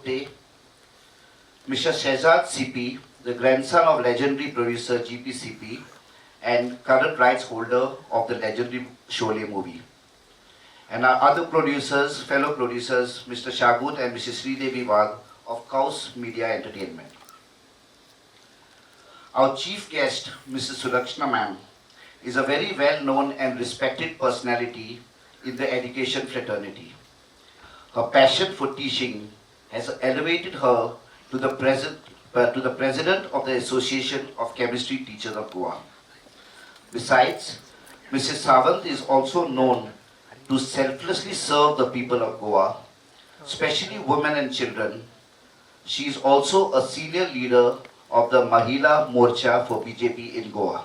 Gupte, Mr. Shehzad CP, the grandson of legendary producer GP CP and current rights holder of the legendary Sholay movie. And our other producers, fellow producers, Mr. Shagut and Mrs. Sridevi Wagh of Kaus Media Entertainment. Our chief guest, Mrs. Sulakshana ma'am, is a very well-known and respected personality in the education fraternity. Her passion for teaching has elevated her to the president of the Association of Chemistry Teachers of Goa. Besides, Mrs. Sawant is also known to selflessly serve the people of Goa, especially women and children. She is also a senior leader of the Mahila Morcha for BJP in Goa.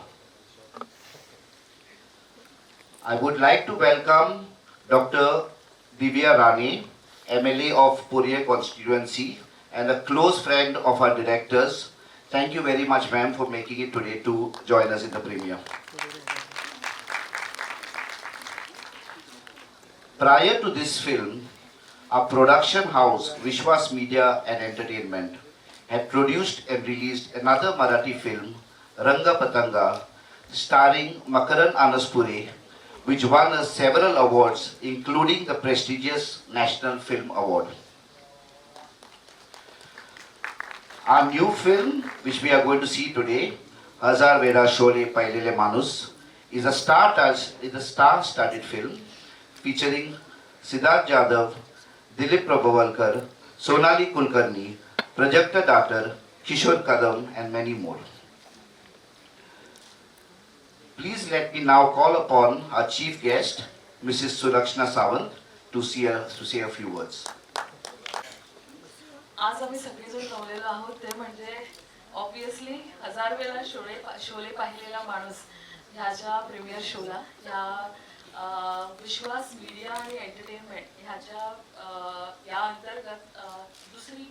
I would like to welcome Dr. Divya Rani, MLA of Puriya constituency and a close friend of our directors. Thank you very much, ma'am, for making it today to join us in the premiere. Prior to this film, our production house, Vishwas Media and Entertainment, had produced and released another Marathi film, Ranga Patanga, starring Makaran Anaspure, which won us several awards, including the prestigious National Film Award. Our new film, which we are going to see today, Hazar Vera Sholay Pailele Manus, is a star-studded film featuring Siddharth Jadhav, Dilip Prabhavalkar, Sonali Kulkarni, Prajakta Datar, Kishore Kadam, and many more. Please let me now call upon our chief guest, Mrs. Sulakshana Sawant, to say a few words. आज आम्ही सगळेजण जमलेलो आहोत ते म्हणजे obviously हजार वेळा शोले पाहिलेला माणूस ह्याच्या प्रीमियर शोला या विश्वास मीडिया आणि एंटरटेनमेंट ह्याच्या या अंतर्गत दुसरी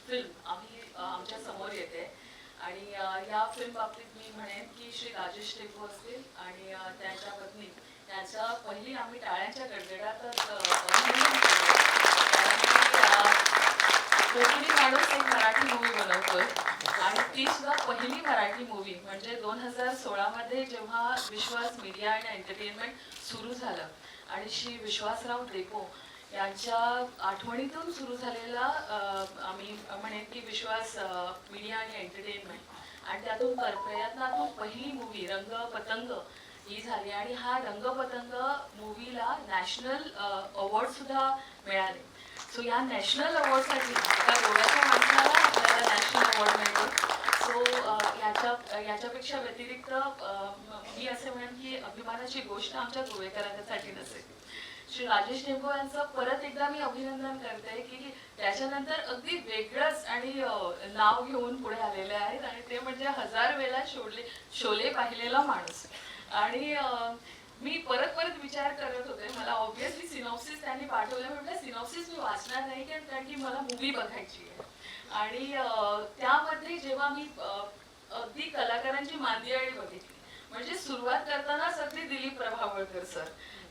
फिल्म आमच्या समोर येते आणि या फिल्म बाबतीत मी म्हणेन की श्री राजेश टेको असतील आणि त्यांच्या पत्नी यांच्या पहिली आम्ही टाळ्यांच्या गडगडातच कोकणी माणूस एक मराठी मूवी बनवतोय आणि ती सुद्धा पहिली मराठी मूवी म्हणजे 2016 मध्ये जेव्हा विश्वास मीडिया आणि एंटरटेनमेंट सुरू झालं आणि श्री विश्वासराव टेको यांच्या आठवणीतून सुरू झालेला आम्ही म्हणेन की विश्वास मीडिया आणि एंटरटेनमेंट आणि त्यातून प्रयत्नातून पहिली मूवी रंग पतंग ही झाली आणि हा रंग पतंग मूवीला नॅशनल अवॉर्ड सुद्धा मिळाले. सो या नॅशनल अवॉर्डसाठी एका गोव्याच्या माणसाला आपल्याला नॅशनल अवॉर्ड मिळतो. सो याच्यापेक्षा व्यतिरिक्त मी असे म्हणेन की अभिमानाची गोष्ट आमच्या गोवेकरांसाठी नसेल. श्री राजेश टेको यांचं परत एकदा मी अभिनंदन करते की त्याच्यानंतर अगदी वेगळंच आणि नाव घेऊन पुढे आलेले आहेत आणि ते म्हणजे हजार वेळा शोले पाहिलेला माणूस. आणि मी परत विचार करत होते, मला ऑब्विसली सिनॉप्सिस त्यांनी पाठवलं, म्हटलं सिनॉप्सिस मी वाचणार नाही कारण की मला मूवी बघायची आहे. आणि त्यामध्ये जेव्हा मी अगदी कलाकारांची मांदियाळी बघितली म्हणजे सुरुवात करतानाच अगदी दिलीप प्रभावळकर सर,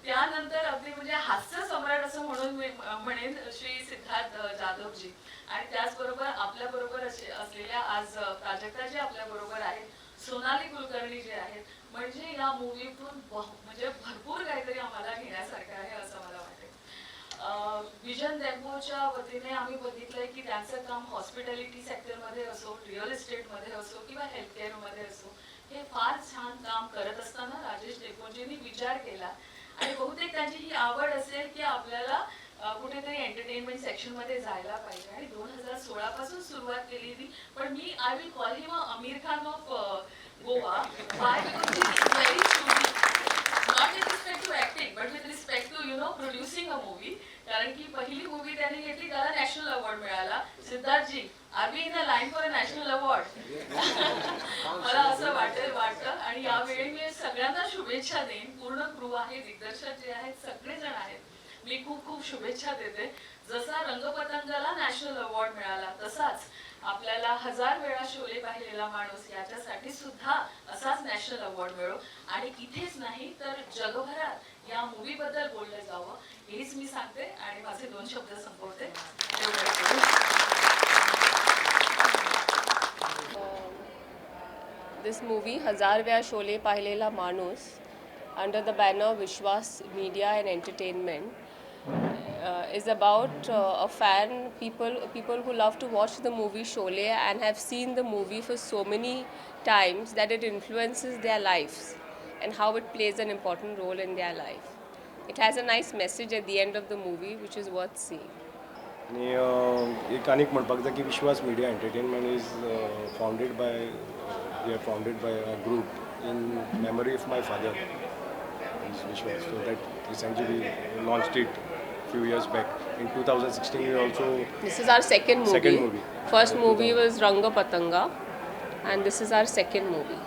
त्यानंतर अगदी म्हणजे हास्य सम्राट असं म्हणून मी म्हणेन श्री सिद्धार्थ जाधवजी आणि त्याचबरोबर आपल्या बरोबर असलेल्या आज प्राजक्ता जे आपल्या बरोबर आहेत, सोनाली कुलकर्णी जे आहेत, म्हणजे या मूवीतून म्हणजे भरपूर काहीतरी आम्हाला घेण्यासारखं आहे असं मला वाटतं. विजन डेम्पोच्या वतीने आम्ही बघितलंय की त्यांचं काम हॉस्पिटॅलिटी सेक्टरमध्ये असो, रिअल इस्टेटमध्ये असो किंवा हेल्थकेअरमध्ये असो, हे फार छान काम करत असताना राजेश टेकोजींनी विचार केला आणि बहुतेक त्यांची ही आवड असेल की आपल्याला कुठेतरी एंटरटेनमेंट सेक्शन मध्ये जायला पाहिजे आणि 2016 पासून सुरुवात केली. पण मी I will call him Aamir Khan of Goa. Why? Because he is very choosy. Not with respect to acting, but with respect to producing a movie. कारण की पहिली मूवी त्यांनी घेतली त्याला नॅशनल अवॉर्ड मिळाला. सिद्धार्थजी, are we in a line for a national award? मला असं वाटतं आणि यावेळी मी सगळ्यांना शुभेच्छा देईन. पूर्ण क्रू आहे, दिग्दर्शक जे आहेत सगळेजण आहेत, मी खूप शुभेच्छा देते. जसा रंगपतंगला नॅशनल अवॉर्ड मिळाला तसाच आपल्याला हजार वेळा शोले पाहिलेला माणूस याच्यासाठी सुद्धा असाच नॅशनल अवॉर्ड मिळो आणि इथेच नाही तर जगभरात या मूवी बद्दल बोललं जावं हेच मी सांगते आणि माझे 2 शब्द संपवते. this movie, हजार वेळा शोले पाहिलेला माणूस, under the banner Vishwas Media and Entertainment, is about a fan, people who love to watch the movie Sholay and have seen the movie for so many times that it influences their lives and how it plays an important role in their life. It has a nice message at the end of the movie which is worth seeing. आणि एक आनीक म्हणपाक जाय की Vishwas media entertainment is founded by a group in memory of my father Vishwas. So that recently we launched it few years back. In 2016 we also This is our second movie. First movie was Ranga Patanga and this is our second movie.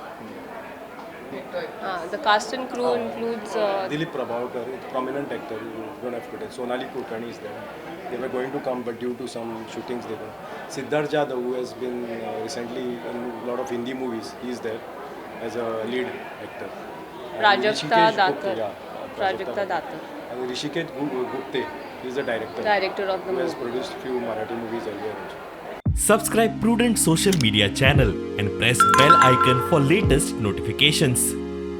The cast and crew includes Dilip Prabhakar, a prominent actor, you don't have to tell. Sonali Kulkarni is there. They were going to come but due to some shootings they couldn't. Siddharth Jadhav, who has been recently in a lot of Hindi movies, he is there as a lead actor. And Prajakta Rishikesh Datar. Gupta, Prajakta Datar. And Rishikesh Gupte, he is the director. Director of the Who has movie. produced few Marathi movies earlier also. Subscribe Prudent social media channel and press bell icon for latest notifications.